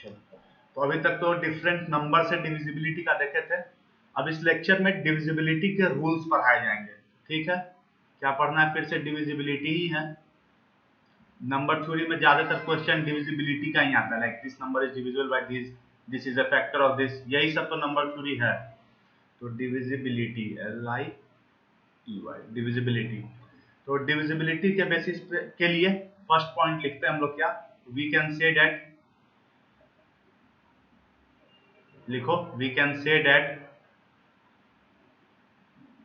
तो अभी तक तो डिफरेंट नंबर से डिविजिबिलिटी का देखे थे। अब इस लेक्चर में डिविजिबिलिटी के रूल्स पढ़ाए जाएंगे। ठीक है, क्या पढ़ना है? फिर से डिविजिबिलिटी ही है। नंबर थ्योरी में ज्यादातर क्वेश्चन डिविजिबिलिटी का ही आता है, like this number is divisible by this, this is a factor of this, यही सब तो नंबर थ्योरी है। तो डिविजिबिलिटी, LIEY, डिविजिबिलिटी। तो डिविजिबिलिटी के बेसिस के लिए फर्स्ट पॉइंट लिखते हैं हम लोग क्या, वी कैन से डेट, लिखो, we can say that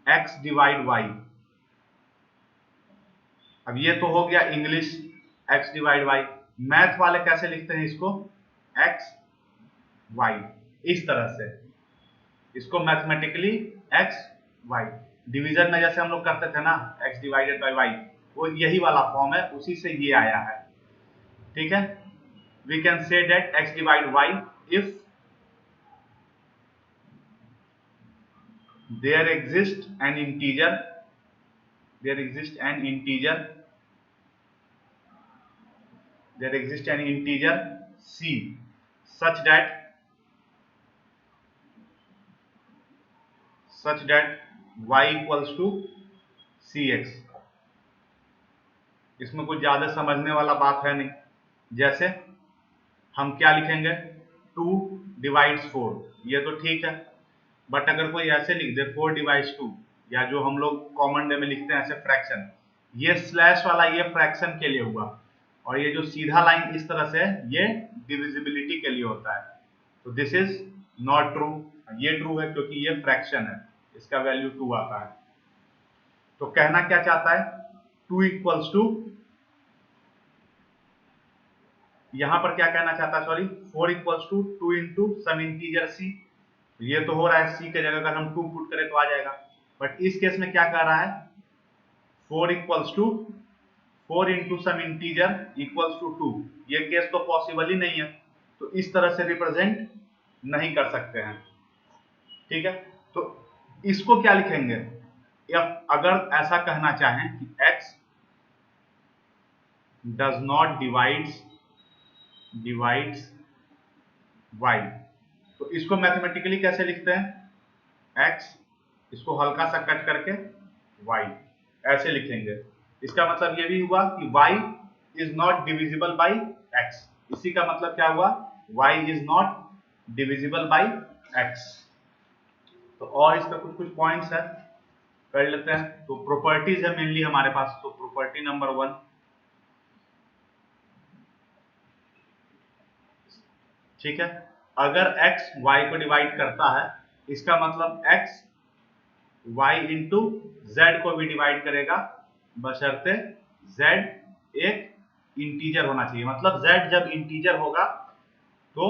x divide y। अब ये तो हो गया English x divide y। Math वाले कैसे लिखते हैं इसको? x y, इस तरह से इसको मैथमेटिकली x y, डिवीजन में जैसे हम लोग करते थे ना x डिवाइडेड बाय y, वो यही वाला फॉर्म है, उसी से ये आया है। ठीक है, we can say that x divide y if there exists an integer, there exists an integer, there exists an integer c such that y equals to cx। इसमें कुछ ज्यादा समझने वाला बात है नहीं। जैसे हम क्या लिखेंगे, 2 डिवाइड्स 4, ये तो ठीक है, बट अगर कोई ऐसे लिख दे 4 डिवाइड्स 2, या जो हम लोग कॉमन डे में लिखते हैं ऐसे फ्रैक्शन, ये स्लैश वाला ये फ्रैक्शन के लिए हुआ, और ये जो सीधा लाइन इस तरह से ये डिविजिबिलिटी के लिए होता है। तो दिस इज नॉट ट्रू, ये ट्रू है क्योंकि ये फ्रैक्शन है, इसका वैल्यू 2 आता है। तो कहना क्या चाहता है, 2 इक्वल्स टू, यहां पर क्या कहना चाहता है, sorry, 4 equals to 2 into some integer c। ये तो हो रहा है c के जगह अगर हम 2 पुट करें तो आ जाएगा, बट इस केस में क्या कह रहा है, 4 equals to 4 into some integer equals to 2। ये केस तो पॉसिबल ही नहीं है, तो इस तरह से रिप्रेजेंट नहीं कर सकते हैं। ठीक है, तो इसको क्या लिखेंगे, या अगर ऐसा कहना चाहें कि x does not divides y, तो इसको मैथमेटिकली कैसे लिखते हैं, x, इसको हल्का सा कट करके y, ऐसे लिखेंगे। इसका मतलब ये भी हुआ कि y is not divisible by x। इसी का मतलब क्या हुआ, y is not divisible by x। तो और इसका कुछ कुछ पॉइंट्स है, कर लेते हैं। तो प्रॉपर्टीज है मेनली हमारे पास। तो प्रॉपर्टी नंबर 1, ठीक है, अगर x y को डिवाइड करता है, इसका मतलब x y इंटू z को भी डिवाइड करेगा, बशर्ते z एक इंटीजर होना चाहिए। मतलब z जब इंटीजर होगा तो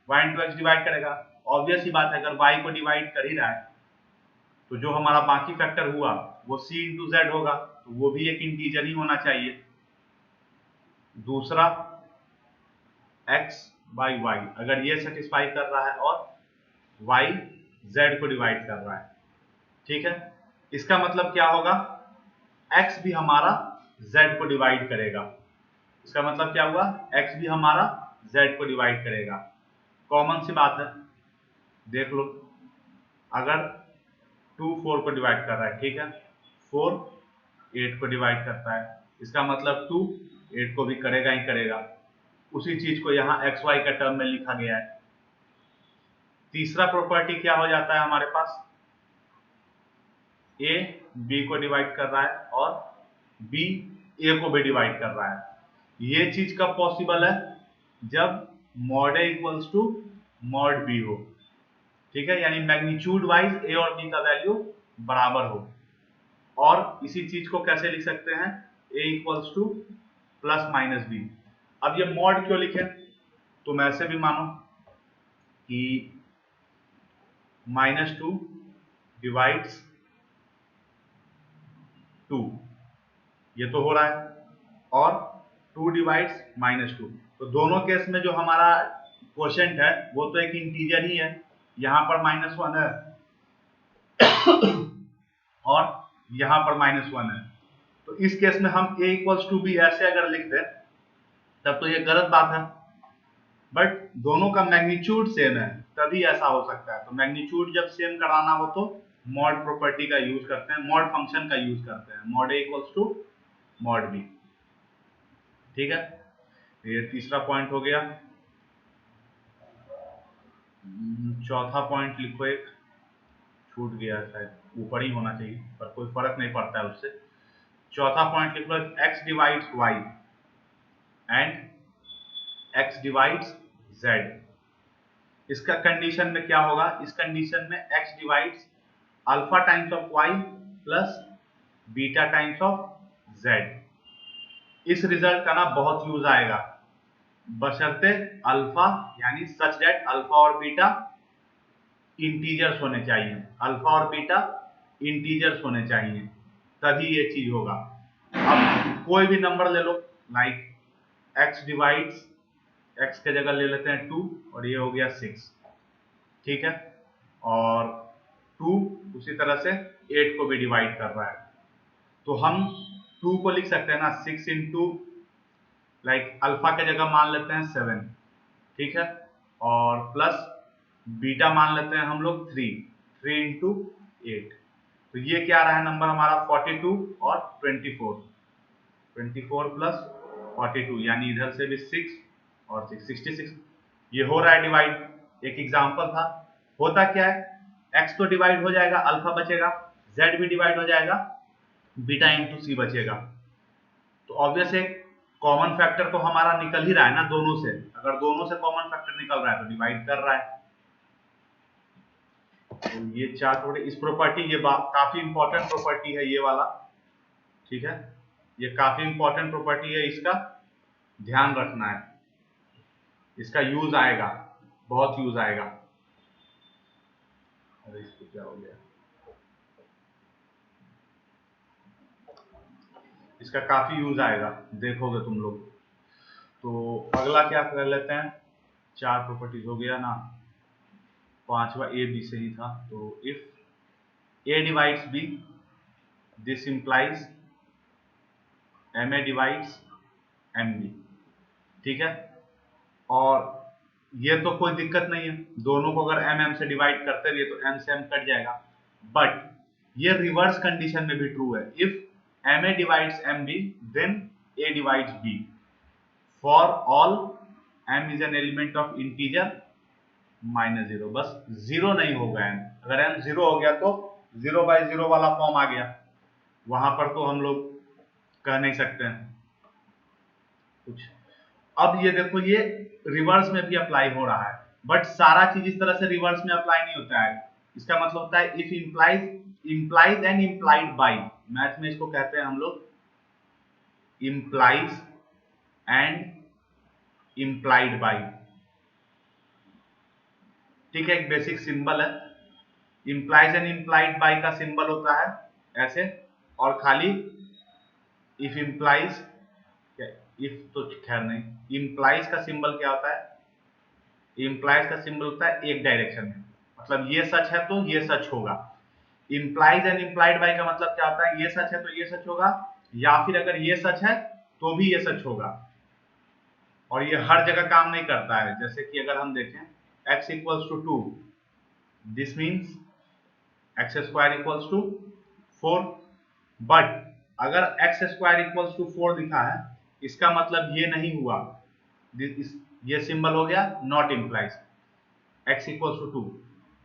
y इंटू x डिवाइड करेगा। ऑब्वियस ही बात है, अगर y को डिवाइड कर ही रहा है तो जो हमारा बाकी फैक्टर हुआ वो c इंटू z होगा, तो वो भी एक इंटीजर ही होना चाहिए। दूसरा x बाई y, अगर ये सेटिस्फाई कर रहा है और y z को डिवाइड कर रहा है, ठीक है, इसका मतलब क्या होगा, x भी हमारा z को डिवाइड करेगा। इसका मतलब क्या हुआ, x भी हमारा z को डिवाइड करेगा। कॉमन सी बात है, देख लो, अगर 2 4 को डिवाइड कर रहा है, ठीक है, 4 8 को डिवाइड करता है, इसका मतलब 2 8 को भी करेगा ही करेगा। उसी चीज को यहाँ xy का टर्म में लिखा गया है। तीसरा प्रॉपर्टी क्या हो जाता है हमारे पास, a b को डिवाइड कर रहा है और b a को भी डिवाइड कर रहा है। ये चीज कब पॉसिबल है, जब mod a equals to mod b हो। ठीक है, यानी मैग्नीट्यूड वाइज a और b का वैल्यू बराबर हो। और इसी चीज को कैसे लिख सकते हैं, a equals two plus minus b। अब ये मॉड क्यों लिखे, तुम ऐसे भी मानो कि -2 डिवाइड्स 2, ये तो हो रहा है, और 2 डिवाइड्स -2, तो दोनों केस में जो हमारा क्वोशिएंट है वो तो एक इंटीजर ही है, यहां पर -1 है और यहां पर -1 है। तो इस केस में हम a इक्वल्स टू b ऐसे अगर लिख दें तब तो ये गलत बात है। बट दोनों का मैग्नीट्यूड सेम है, तभी ऐसा हो सकता है। तो मैग्नीट्यूड जब सेम कराना हो तो मॉड प्रॉपर्टी का यूज करते हैं, मॉड फंक्शन का यूज करते हैं, mod A equals to mod B. ठीक है, ये तीसरा पॉइंट हो गया। चौथा पॉइंट लिखो, एक छूट गया शायद, ऊपर ही होना चाहिए पर कोई फर्क नहीं पड़ता है उससे। चौथा पॉइंट लिख लो, x divides y and x divides z। इसका कंडीशन में क्या होगा, इस कंडीशन में x divides alpha times of y plus beta times of z। इस रिजल्ट का ना बहुत यूज आएगा, बशर्ते अल्फा यानी सच दैट अल्फा और बीटा इंटीजर्स होने चाहिए, अल्फा और बीटा इंटीजर्स होने चाहिए, तभी ये चीज होगा। अब कोई भी नंबर ले लो, लाइक x डिवाइड्स, x के जगह ले लेते हैं 2 और ये हो गया 6, ठीक है, और 2 उसी तरह से 8 को भी डिवाइड कर रहा है, तो हम 2 को लिख सकते हैं ना 6 इंटू, लाइक अल्फा के जगह मान लेते हैं 7, ठीक है, और प्लस बीटा मान लेते हैं हम लोग 3 इंटू 8, तो ये क्या रहा है नंबर हमारा 42 और 24 प्लस 42, यानी इधर से भी 6 और 6 66, ये हो रहा है डिवाइड। एक एग्जांपल था। होता क्या है, x तो डिवाइड हो जाएगा, अल्फा बचेगा, z भी डिवाइड हो जाएगा, बीटा इंटू सी बचेगा, तो ऑब्वियस है कॉमन फैक्टर तो हमारा निकल ही रहा है ना दोनों से, अगर दोनों से कॉमन फैक्टर निकल रहा है तो डिवाइड कर रहा है। तो ये चार थोड़े, इस प्रॉपर्टी, ये काफी इंपॉर्टेंट प्रॉपर्टी है ये वाला, ठीक है, ये काफी इंपॉर्टेंट प्रॉपर्टी है, इसका ध्यान रखना है, इसका यूज आएगा, बहुत यूज आएगा। अरे इसको क्या हो गया, इसका काफी यूज आएगा, देखोगे तुम लोग। तो अगला क्या कर लेते हैं, 4 प्रॉपर्टीज हो गया ना, 5वां ए बी से ही था, तो if A divides B this implies M A divides M B, ठीक है, और ये तो कोई दिक्कत नहीं है, दोनों को अगर एम एम से डिवाइड करते हुए तो एम से एम कट जाएगा, बट ये रिवर्स कंडीशन में भी ट्रू है, if M A divides M B then A divides B for all M is an element of integer -0, बस 0 नहीं होगा एम, अगर एम 0 हो गया तो 0/0 वाला फॉर्म आ गया, वहां पर तो हम लोग कह नहीं सकते हैं कुछ। अब ये देखो, ये रिवर्स में भी अप्लाई हो रहा है, बट सारा चीज इस तरह से रिवर्स में अप्लाई नहीं होता है। इसका मतलब होता है if implies and implied by, math में इसको कहते हैं हम लोग इंप्लाइज एंड इंप्लाइड बाई, ठीक है, एक बेसिक सिंबल है, इंप्लाइज एंड इंप्लाइड बाई का सिंबल होता है ऐसे, और खाली इफ इंप्लाइज, इफ तो खैर नहीं, इंप्लाइज का सिंबल क्या होता है, इंप्लाइज का सिंबल होता है एक डायरेक्शन में, मतलब ये सच है तो ये सच होगा। इंप्लाइज एंड इंप्लाइड बाई का मतलब क्या होता है, ये सच है तो ये सच होगा, या फिर अगर ये सच है तो भी ये सच होगा, और ये हर जगह काम नहीं करता है। जैसे कि अगर हम देखें x equals to 2, this means X square equals to 4, but अगर एक्स स्क्वायर इक्वल्स टू 4 लिखा है, इसका मतलब ये नहीं हुआ, ये सिंबल हो गया not implies, x equals to 2,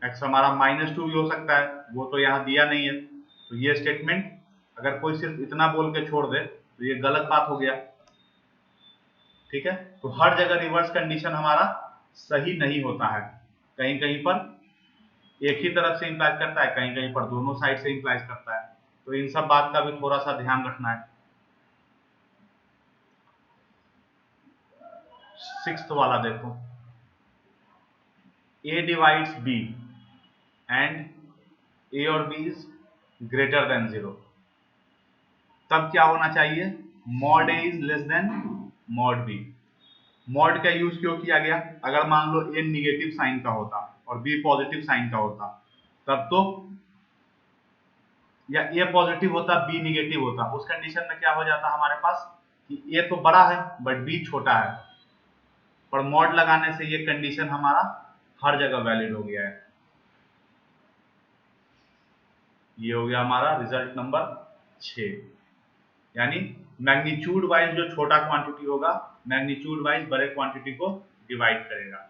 x हमारा -2 भी हो सकता है, वो तो यहाँ दिया नहीं है, तो ये स्टेटमेंट अगर कोई सिर्फ इतना बोल के छोड़ दे तो ये गलत बात हो गया, ठीक है। तो हर जगह रिवर्स कंडीशन हमारा सही नहीं होता है, कहीं कहीं पर एक ही तरफ से इंप्लाइज करता है, कहीं कहीं पर दोनों साइड से इंप्लाइज करता है, तो इन सब बात का भी थोड़ा सा ध्यान रखना है। 6th वाला देखो, a divides b and a और b इज ग्रेटर देन 0, तब क्या होना चाहिए, mod a is less than mod b। Mod का यूज क्यों किया गया, अगर मान लो a निगेटिव साइन का होता और b पॉजिटिव साइन का होता, तब तो, या a पॉजिटिव होता b निगेटिव होता, उस कंडीशन में क्या हो जाता हमारे पास कि a तो बड़ा है बट b छोटा है, पर मॉड लगाने से ये कंडीशन हमारा हर जगह वैलिड हो गया है। ये हो गया हमारा रिजल्ट नंबर 6। यानी मैग्नीट्यूड वाइज जो छोटा क्वांटिटी होगा मैग्नीट्यूड वाइज बड़े क्वांटिटी को डिवाइड करेगा।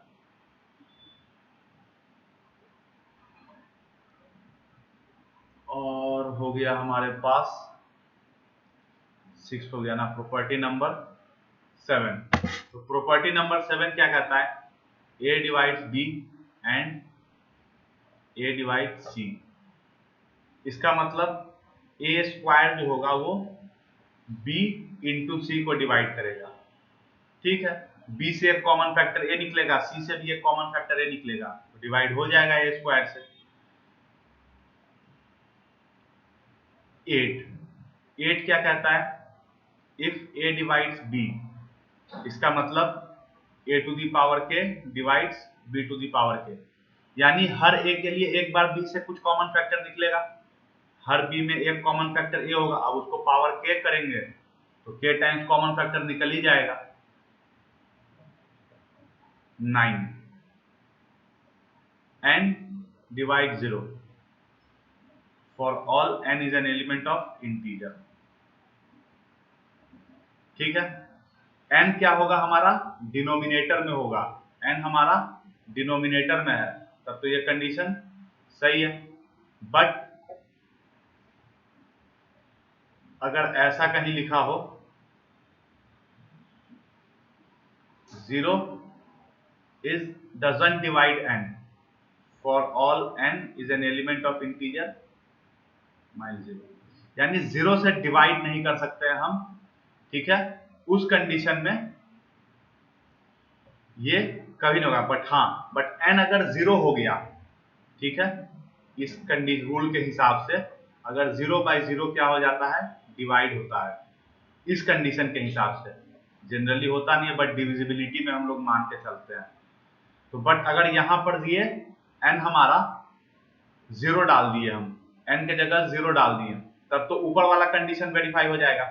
और हो गया हमारे पास 6 हो गया ना, प्रॉपर्टी नंबर 7। तो प्रॉपर्टी नंबर 7 क्या कहता है, A divides B and A divide C. इसका मतलब ए स्क्वायर जो होगा वो बी इंटू सी को डिवाइड करेगा। ठीक है, बी से एक कॉमन फैक्टर ए निकलेगा, सी से भी एक कॉमन फैक्टर ए निकलेगा, तो डिवाइड हो जाएगा ए स्क्वायर से। 8 क्या कहता है, इफ ए डिवाइड्स बी, इसका मतलब A to the power K divides B to the power K. यानी हर ए के लिए एक बार बी से कुछ कॉमन फैक्टर निकलेगा, हर बी में एक कॉमन फैक्टर ए होगा। अब उसको पावर के करेंगे तो के टाइम्स कॉमन फैक्टर निकल ही जाएगा 9 and divide 0 for all n is an element of integer. ठीक है, n क्या होगा हमारा, डिनोमिनेटर में होगा, n हमारा डिनोमिनेटर में है, तब तो ये कंडीशन सही है। बट अगर ऐसा कहीं लिखा हो 0 is doesn't divide n for all n is an element of integer -0, यानी 0 से डिवाइड नहीं कर सकते हैं हम। ठीक है, उस कंडीशन में ये कभी नहीं होगा। बट n अगर 0 हो गया, ठीक है, इस कंडीशन रूल के हिसाब से अगर 0/0 क्या हो जाता है, डिवाइड होता है, इस कंडीशन के हिसाब से। जनरली होता नहीं है, बट डिविजिबिलिटी में हम लोग मान के चलते हैं। तो बट अगर यहां पर दिए n हमारा 0 डाल दिए, हम n के जगह 0 डाल दिए, तब तो ऊपर वाला कंडीशन वेरीफाई हो जाएगा।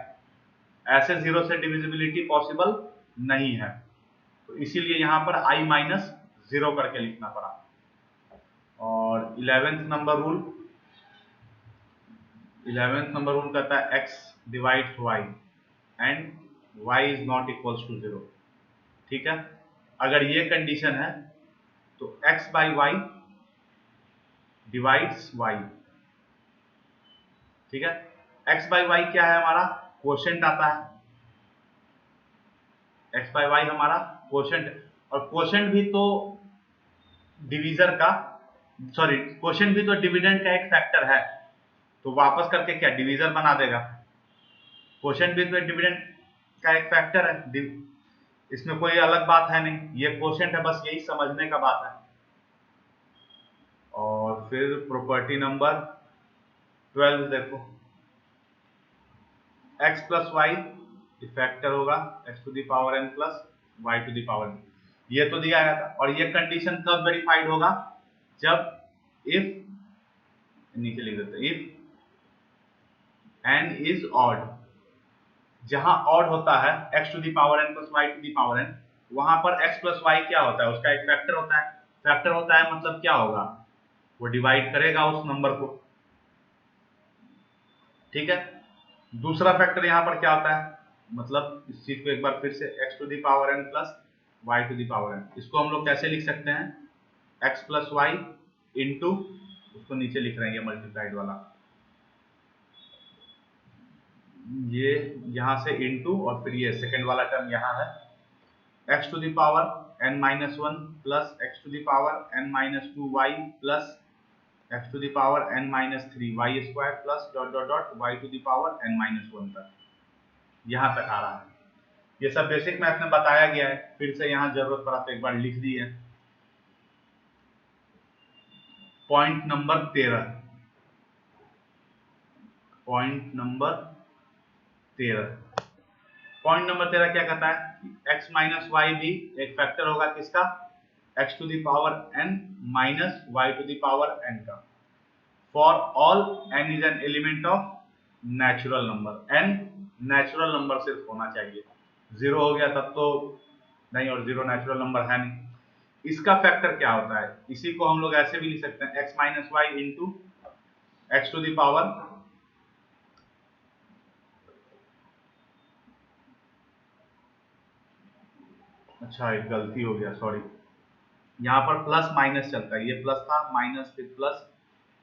ऐसे 0 से डिविजिबिलिटी पॉसिबल नहीं है, तो इसीलिए यहां पर i-0 करके लिखना पड़ा। और 11th नंबर रूल कहता है x divides y and y is not equals to 0। ठीक है, अगर ये कंडीशन है तो x/y डिवाइड्स y। ठीक है, x/y क्या है हमारा, क्वोशेंट आता है, x/y हमारा क्वोशेंट। और क्वोशेंट भी तो डिवीजर का, सॉरी, क्वोशेंट भी तो डिविडेंड का एक फैक्टर है, तो वापस करके क्या डिवीजर बना देगा। क्वोशेंट भी तो डिविडेंड का एक फैक्टर है, इसमें कोई अलग बात है नहीं, ये क्वोशेंट है, बस यही समझने का बात है। और फिर प्रॉपर्टी नंबर 12 देखो, x प्लस वाई फैक्टर होगा x to the power n plus y to the power n। ये तो दिया गया था। और ये कंडीशन कब वेरीफाइड होगा, जब इफ, नीचे लिख देते, इफ n इज ऑड। जहां ऑड होता है x to the power n plus y to the power n, वहां पर x प्लस y क्या होता है, उसका एक फैक्टर होता है। फैक्टर होता है मतलब क्या होगा, वो डिवाइड करेगा उस नंबर को। ठीक है, दूसरा फैक्टर यहां पर क्या होता है, मतलब इस चीज को एक बार फिर से x to the power n plus y to the power n, इसको हम लोग कैसे लिख सकते हैं, x प्लस वाई इंटू, उसको नीचे लिख रहे हैं ये मल्टीप्लाइड वाला, ये यहां से इंटू, और फिर ये सेकंड वाला टर्म यहां है, x to the power n-1 plus x to the power n-2y plus x to the power n-3y square plus dot dot dot y to the power n-1 तक, यहां तक आ रहा है। ये सब बेसिक मैथ में बताया गया है, फिर से यहां जरूरत पड़ा तो एक बार लिख दी है। पॉइंट नंबर 13, पॉइंट नंबर 13 क्या कहता है, x माइनस वाई भी एक फैक्टर होगा किसका, x to the power n minus Y to the power n का, for all n is an element of natural number. n natural number सिर्फ होना चाहिए, 0 हो गया तब तो नहीं, और जीरो नेचुरल नंबर है नहीं। इसका फैक्टर क्या होता है, इसी को हम लोग ऐसे भी लिख सकते हैं, x minus Y into X to the power अच्छा एक गलती हो गया, सॉरी, यहाँ पर प्लस माइनस चलता है, ये प्लस था, माइनस फिर प्लस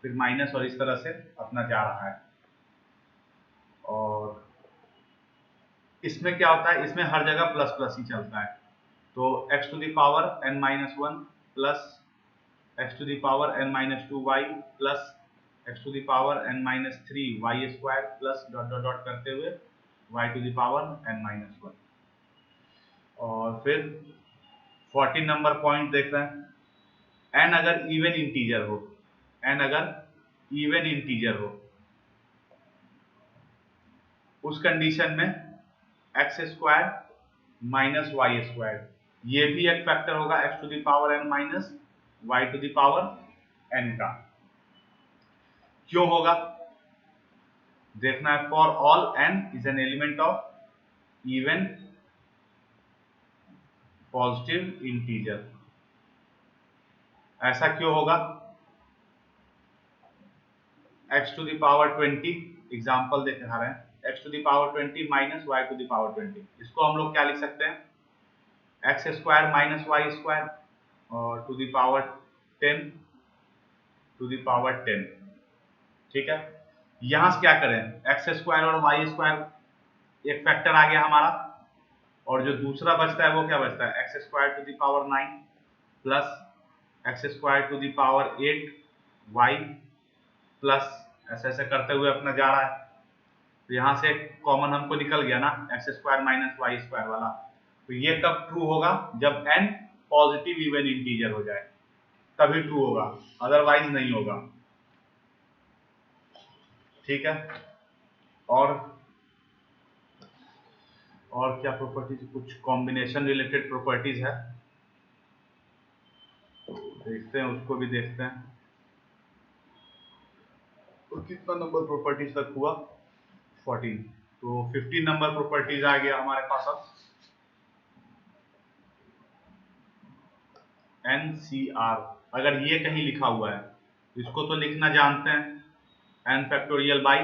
फिर माइनस, और इस तरह से अपना जा रहा है। और इसमें क्या होता है, इसमें हर जगह प्लस प्लस ही चलता है। तो x to the power n minus one plus X to the power n minus two Y plus X to the power n minus three Y square plus dot dot dot करते हुए y to the power n minus one. और फिर 14 number point देख रहे हैं, n अगर even integer हो, n अगर इवन इंटीजर हो, उस कंडीशन में X square minus Y square, ये भी एक फैक्टर होगा X to the power n minus Y to the power n का। क्यों होगा देखना है, for all n is an element of even positive integer. ऐसा क्यों होगा, x to the power 20 example दिखा रहे हैं, x to the power 20 minus Y to the power 20, इसको हम लोग क्या लिख सकते हैं, X square minus Y square और to the power 10 to the power 10। ठीक है, यहां से क्या करें, एक्स स्क्वायर और वाई स्क्वायर एक फैक्टर आ गया हमारा, और जो दूसरा बचता है वो क्या बचता है, X square to the power 9 plus X square to the power 8 Y plus ऐसे ऐसे करते हुए अपना जा रहा है। तो यहाँ से कॉमन हमको निकल गया ना, X square minus Y square वाला। तो ये कब ट्रू होगा, जब n पॉजिटिव इवन इंटीजर हो जाए, तभी ट्रू होगा, अदरवाइज नहीं होगा। ठीक है, और क्या प्रॉपर्टीज, कुछ कॉम्बिनेशन रिलेटेड प्रॉपर्टीज है, देखते हैं, उसको भी देखते हैं। तो कितना नंबर प्रॉपर्टीज तक हुआ, 14। तो 15 नंबर प्रॉपर्टीज आ गया हमारे पास अब, NCR। अगर ये कहीं लिखा हुआ है, इसको तो लिखना जानते हैं, n factorial by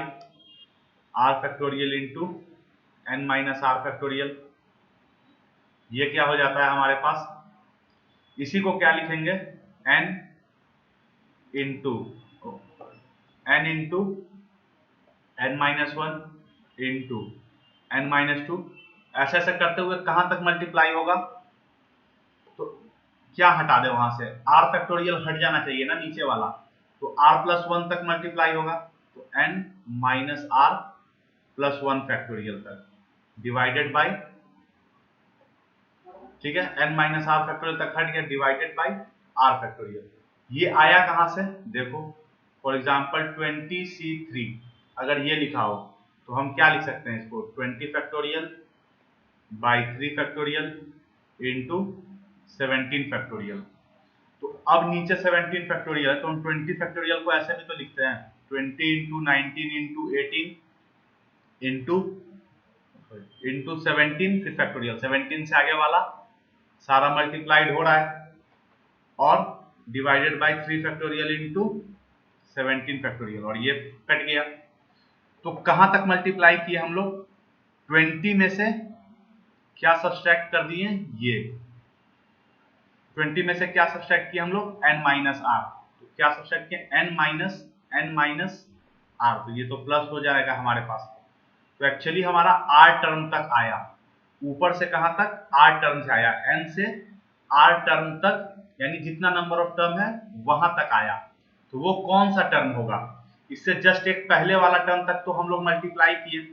r factorial into n minus R factorial. ये क्या हो जाता है हमारे पास, इसी को क्या लिखेंगे, n into n minus one into n minus to, ऐसे ऐसे करते हुए कहां तक मल्टीप्लाई होगा, तो क्या हटा दे वहां से, r फैक्टोरियल हट जाना चाहिए ना नीचे वाला, तो r प्लस वन तक मल्टीप्लाई होगा, तो n minus R plus one factorial तक डिवाइडेड बाय, ठीक है, n माइनस आर फैक्टोरियल तक हट गया, डिवाइडेड बाय r फैक्टोरियल। ये आया कहां से देखो, फॉर एग्जांपल 20c3 अगर ये लिखा हो, तो हम क्या लिख सकते हैं इसको, 20 factorial by 3 factorial into 17 factorial. तो अब नीचे 17 फैक्टोरियल है, तो हम 20 फैक्टोरियल को ऐसे भी तो लिखते हैं, 20 इंटू 19 इंटू 18 इंटू 17 फिर फैक्टोरियल, 17 से आगे वाला सारा मल्टीप्लाइड हो रहा है, और divided by 3 factorial into 17 factorial, और ये कट गया। तो कहां तक मल्टीप्लाई किए हम लोग, 20 में से क्या सब्सट्रैक्ट कर दिए, ये 20 में से क्या सब्सट्रैक्ट किया हम लोग, n माइनस आर, तो क्या सब्सट्रैक्ट किया, n माइनस आर, तो ये तो प्लस हो जाएगा हमारे पास। तो एक्चुअली हमारा r टर्म तक आया, ऊपर से कहां तक, r टर्म से आया, n से r टर्म तक, यानी जितना नंबर ऑफ टर्म है वहां तक आया। तो वो कौन सा टर्म होगा, इससे जस्ट एक पहले वाला टर्म तक तो हम लोग मल्टीप्लाई किए,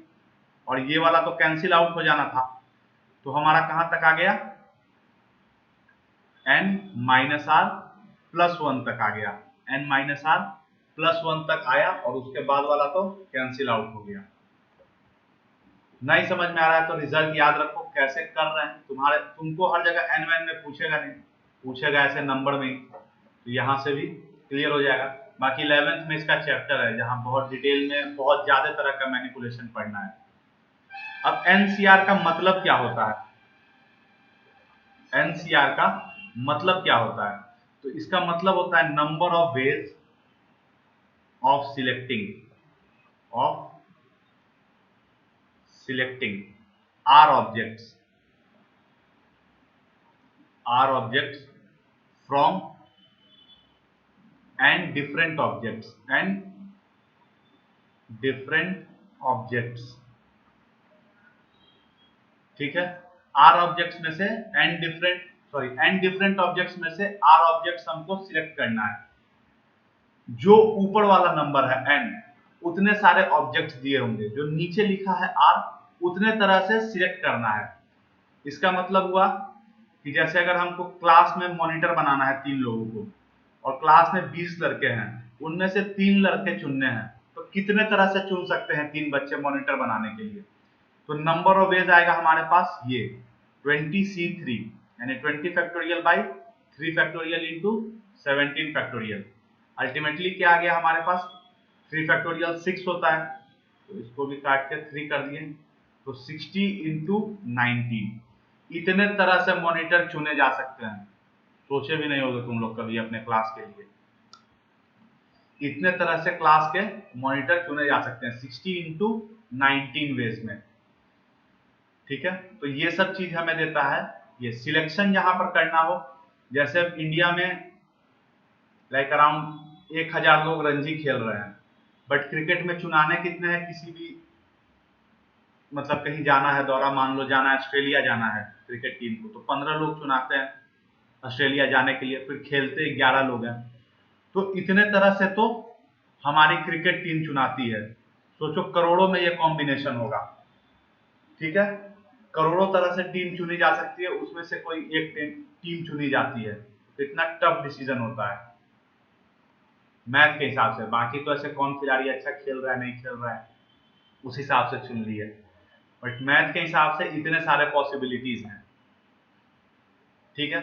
और ये वाला तो कैंसिल आउट हो जाना था, तो हमारा कहां तक आ गया, n minus R plus one तक आ गया, n minus R plus one तक आया, और उसके बाद वाला तो कैंसिल आउट हो गया। नहीं समझ में आ रहा है तो रिजल्ट याद रखो कैसे कर रहे हैं, तुमको हर जगह n वैन में पूछेगा नहीं, पूछेगा ऐसे नंबर में, तो यहाँ से भी क्लियर हो जाएगा। बाकी 11th में इसका चैप्टर है, जहाँ बहुत डिटेल में बहुत ज्यादा तरह का मैनिपुलेशन पढ़ना है। अब NCR का मतलब क्या होता है, NCR का मतलब क्या होता है? तो इसका मतलब होता है number of ways of selecting r objects from n different objects. ठीक है, आर ऑब्जेक्ट्स में से एंड डिफरेंट ऑब्जेक्ट्स में से आर ऑब्जेक्ट्स हमको सिलेक्ट करना है। जो ऊपर वाला नंबर है n, उतने सारे ऑब्जेक्ट्स दिए होंगे, जो नीचे लिखा है r, उतने तरह से सिलेक्ट करना है। इसका मतलब हुआ कि जैसे अगर हमको क्लास में मॉनिटर बनाना है 3 लोगों को, और क्लास में 20 लड़के हैं, उनमें से 3 लड़के चुनने हैं, तो कितने तरह से चुन सकते हैं 3 बच्चे मॉनिटर बनाने के लिए? तो नंबर ऑफ वेज आएगा हमारे पास ये 20C3, यानी 20 factorial by 3 factorial into 17 factorial. Ultimately क्या आ गया हमारे पास? 3 फैक्टोरियल 6 होता है, तो इसको भी काट के 3 कर दिए, तो 60 इंटू 19। इतने तरह से मॉनिटर चुने जा सकते हैं। सोचे भी नहीं होगे तुम लोग कभी अपने क्लास के लिए। इतने तरह से क्लास के मॉनिटर चुने जा सकते हैं 60 इंटू 19 वेज में। ठीक है, तो ये सब चीज हमें देता है। ये सिलेक्शन जहां पर करना हो, जैसे इंडिया में लाइक अराउंड 1000 लोग रणजी खेल रहे हैं, बट क्रिकेट में चुनाने कितने हैं? किसी भी मतलब कहीं जाना है दौरा, मान लो जाना है ऑस्ट्रेलिया जाना है क्रिकेट टीम को, तो 15 लोग चुनाते हैं ऑस्ट्रेलिया जाने के लिए, फिर खेलते 11 लोग हैं। तो इतने तरह से तो हमारी क्रिकेट टीम चुनाती है। सोचो करोड़ों में ये कॉम्बिनेशन होगा। ठीक है, करोड़ों तरह से टीम चुनी जा सकती है, उसमें से कोई एक टीम चुनी जाती है। कितना टफ डिसीजन होता है मैथ के हिसाब से। बाकी तो ऐसे कौन खिलाड़ी अच्छा खेल रहा है नहीं खेल रहा है उस हिसाब से चुन ली है, बट मैथ के हिसाब से इतने सारे पॉसिबिलिटीज हैं। ठीक है,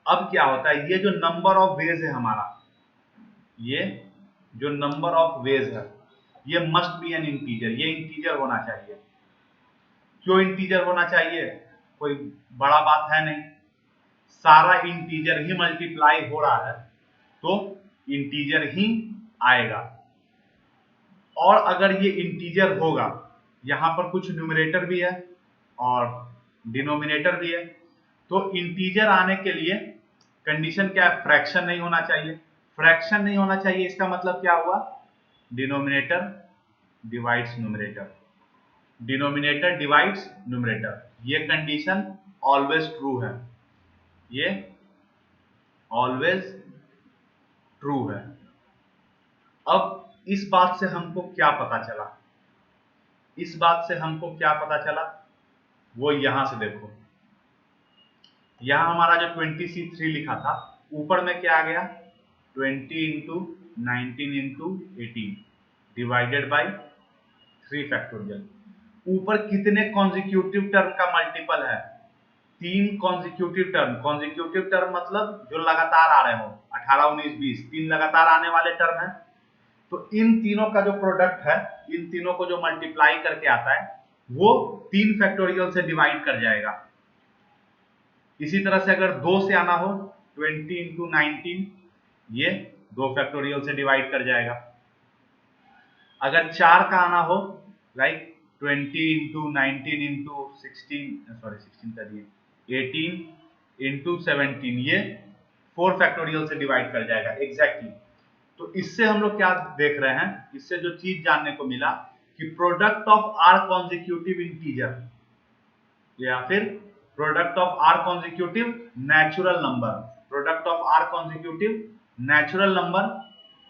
अब क्या होता है, ये जो नंबर ऑफ वेज है हमारा, ये जो नंबर ऑफ वेज है, ये मस्ट बी एन इंटीजर, ये इंटीजर होना चाहिए। क्यों इंटीजर होना चाहिए? कोई बड़ा बात है नहीं, सारा इंटीजर ही मल्टीप्लाई हो रहा है तो इंटीजर ही आएगा। और अगर ये इंटीजर होगा, यहां पर कुछ न्यूमरेटर भी है और डिनोमिनेटर भी है, तो इंटीजर आने के लिए कंडीशन क्या है? फ्रैक्शन नहीं होना चाहिए। फ्रैक्शन नहीं होना चाहिए, इसका मतलब क्या हुआ? Denominator divides numerator, denominator divides numerator. ये कंडीशन ऑलवेज ट्रू है, ये ऑलवेज ट्रू है। अब इस बात से हमको क्या पता चला? इस बात से हमको क्या पता चला, वो यहां से देखो। यहां हमारा जो 20C3 लिखा था, ऊपर में क्या आ गया? 20 into 19 into 18 divided by 3 factorial. ऊपर कितने कॉन्जिक्यूटिव टर्म का मल्टीपल है? 3 कॉन्जिक्यूटिव टर्म। कॉन्जिक्यूटिव टर्म मतलब जो लगातार आ रहे हो, 18 19 20, 3 लगातार आने वाले टर्म है। तो इन तीनों का जो प्रोडक्ट है, इन तीनों को जो मल्टीप्लाई करके आता है, वो 3 फैक्टोरियल से डिवाइड कर जाएगा। इसी तरह से अगर 2 से आना हो, 20 इंटू 19, ये 2 फैक्टोरियल से डिवाइड कर जाएगा। अगर 4 का आना हो, लाइक 20 इंटू 19 इंटू 16 कर दिए, 18 इंटू 17, ये 4 फैक्टोरियल से डिवाइड कर जाएगा एग्जैक्टली। तो इससे हम लोग क्या देख रहे हैं? इससे जो चीज जानने को मिला कि product of r consecutive integer या फिर product of r consecutive natural number, product of r consecutive natural number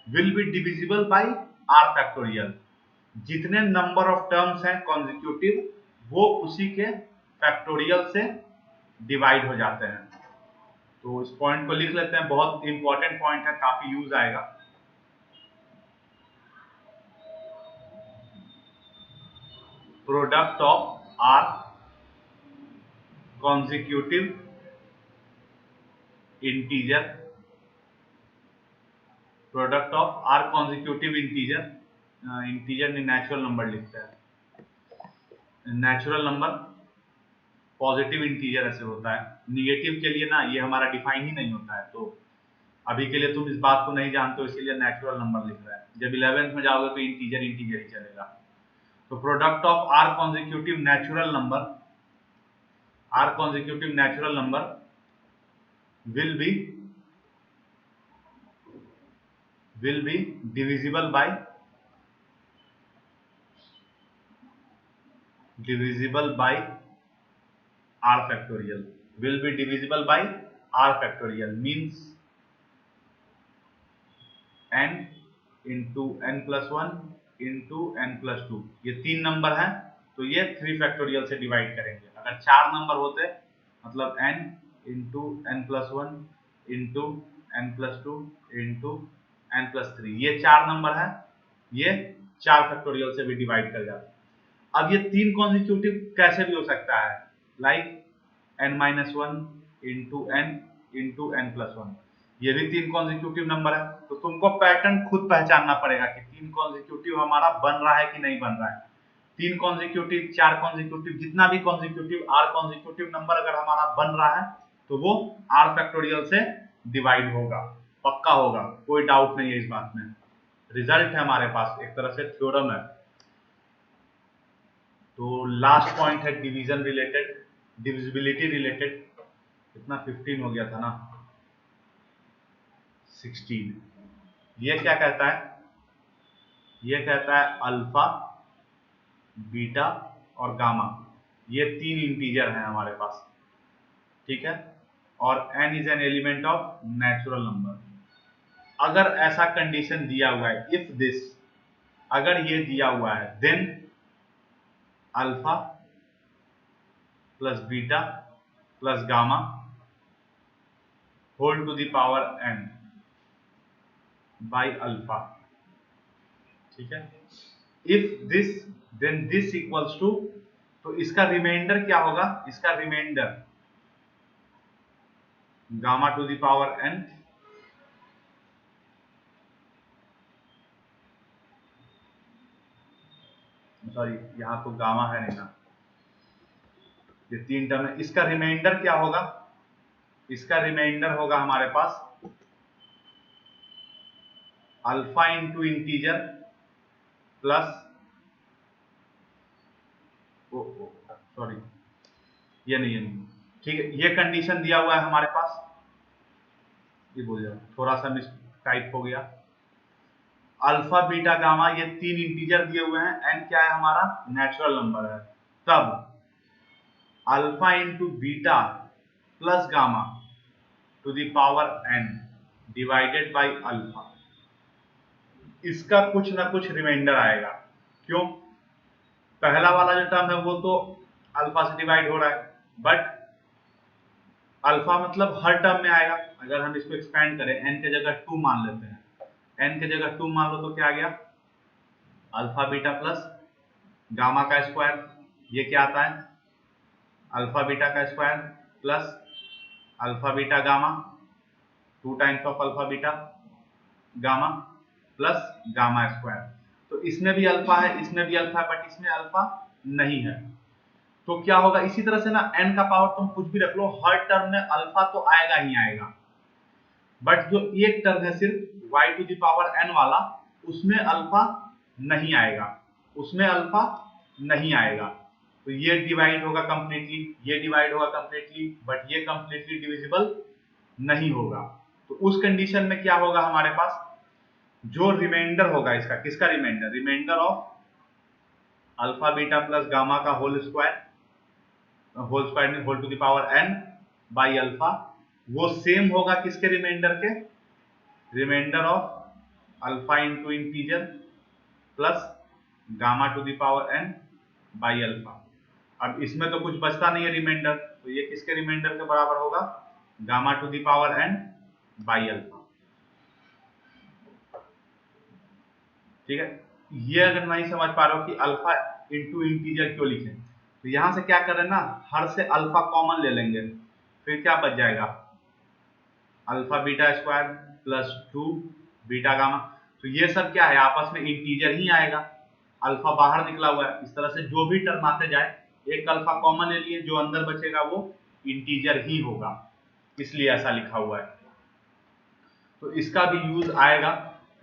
will be divisible by r factorial. जितने नंबर ऑफ टर्म्स हैं कॉन्जिक्यूटिव, वो उसी के फैक्टोरियल से डिवाइड हो जाते हैं। तो इस पॉइंट को लिख लेते हैं, बहुत इंपॉर्टेंट पॉइंट है, काफी यूज आएगा। Product of r consecutive integer, product of r consecutive integer, integer नहीं नेचुरल नंबर लिखते हैं, नेचुरल नंबर पॉजिटिव इंटीजर ऐसे होता है, निगेटिव के लिए ना ये हमारा डिफाइन ही नहीं होता है। तो अभी के लिए तुम इस बात को नहीं जानते हो, इसीलिए नेचुरल नंबर लिख रहा है। जब 11th में जाओगे तो इंटीजर इंटीजर ही चलेगा। तो product of r consecutive natural number will be divisible by r factorial, will be divisible by r factorial means n into n plus 1 into n plus 2। ये 3 नंबर है तो ये 3 फैक्टोरियल से डिवाइड करेंगे। अगर 4 नंबर होते मतलब n into n plus 1 into n plus 2 into n plus 3, ये 4 नंबर है, ये 4 फैक्टोरियल से भी डिवाइड कर जाते हैं। अब ये 3 कॉन्जिक्यूटिव कैसे भी हो सकता है, like n minus 1 into n plus 1, ये भी 3 कॉन्जिक्यूटिव नंबर है। तो तुमको पैटर्न खुद पहचानना पड़ेगा कि 3 कॉन्जिक्यूटिव हमारा बन रहा है कि नहीं बन रहा है। 3 कॉन्जिक्यूटिव, 4 कॉन्जिक्यूटिव, जितना भी कॉन्जिक्यूटिव r कॉन्जिक्यूटिव नंबर अगर हमारा बन रहा है तो वो r फैक्टोरियल से डिवाइड होगा, पक्का होगा, कोई डाउट नहीं है इस बात में। रिजल्ट है हमारे पास, एक तरह से थ्योरम है। तो लास्ट पॉइंट है डिवीजन रिलेटेड, डिविजिबिलिटी रिलेटेड। कितना 15 हो गया था ना, 16। ये क्या कहता है, ये कहता है अल्फा, बीटा और गामा, ये 3 इंटीजर हैं हमारे पास, ठीक है, और n is an element of natural number. अगर ऐसा कंडीशन दिया हुआ है, इफ दिस, अगर ये दिया हुआ है, then alpha plus beta plus gamma whole to the power n by alpha, ठीक है। If this then this equals to, तो इसका रिमाइंडर क्या होगा, इसका remainder gamma to the power n sorry यहां तो गामा है नहीं ना, ये 3 टर्म है। इसका रिमाइंडर क्या होगा, इसका रिमाइंडर होगा हमारे पास alpha into integer plus, sorry ये नहीं, ठीक है, ये कंडीशन दिया हुआ है हमारे पास, ये बोल जाओ थोड़ा सा मिस टाइप हो गया। अल्फा बीटा गामा ये 3 इंटीजर दिए हुए हैं, n क्या है हमारा, नेचुरल नंबर है। तब alpha into beta plus gamma to the power n divided by alpha, इसका कुछ ना कुछ रिमाइंडर आएगा। क्यों, पहला वाला जो टर्म है वो तो अल्फा से डिवाइड हो रहा है, बट अल्फा मतलब हर टर्म में आएगा। अगर हम इसको एक्सपेंड करें, n के जगह 2 मान लेते हैं, n के जगह 2 मान लो तो क्या आ गया, अल्फा बीटा प्लस गामा का स्क्वायर, ये क्या आता है, अल्फा बीटा का square plus alpha beta gamma, 2 times of alpha beta gamma plus gamma square. तो इसमें भी अल्फा है, इसमें भी अल्फा है, बट इसमें अल्फा नहीं है। तो क्या होगा, इसी तरह से ना n का पावर तुम कुछ भी रख लो, हर टर्म में अल्फा तो आएगा ही आएगा, बट जो एक टर्म है सिर्फ y to the power n वाला, उसमें अल्फा नहीं आएगा, उसमें अल्फा नहीं आएगा। तो ये डिवाइड होगा कंप्लीटली, ये डिवाइड होगा कंप्लीटली, बट ये कंप्लीटली डिविजिबल नहीं होगा। तो उस कंडीशन में क्या होगा हमारे पास, जो रिमाइंडर होगा इसका, किसका remainder, remainder of alpha beta plus gamma का होल स्क्वायर में whole to the power n by alpha, वो सेम होगा किसके रिमाइंडर के, remainder of alpha into integer plus gamma to the power n by alpha. अब इसमें तो कुछ बचता नहीं है रिमाइंडर, तो ये किसके रिमाइंडर के बराबर होगा, gamma to the power n by alpha, ठीक है। ये अगर नहीं समझ पा रहे हो कि अल्फा इंटू इंटीजर क्यों लिखे, तो यहां से क्या कर रहे हैं ना, हर से अल्फा कॉमन ले लेंगे, फिर क्या बच जाएगा, alpha beta square plus 2 beta gamma. तो ये सब क्या है, आपस में इंटीजर ही आएगा, अल्फा बाहर निकला हुआ है। इस तरह से जो भी टर्म आते जाए एक अल्फा कॉमन ले लिए, जो अंदर बचेगा वो इंटीजर ही होगा, इसलिए ऐसा लिखा हुआ है। तो इसका भी यूज आएगा,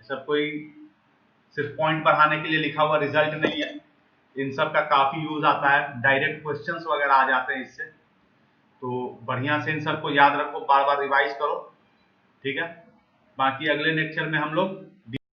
सब कोई सिर्फ पॉइंट बढ़ाने के लिए लिखा हुआ रिजल्ट नहीं है, इन सब का काफी यूज आता है, डायरेक्ट क्वेश्चंस वगैरह आ जाते हैं इससे। तो बढ़िया से इन सबको याद रखो, बार बार रिवाइज करो, ठीक है। बाकी अगले लेक्चर में हम लोग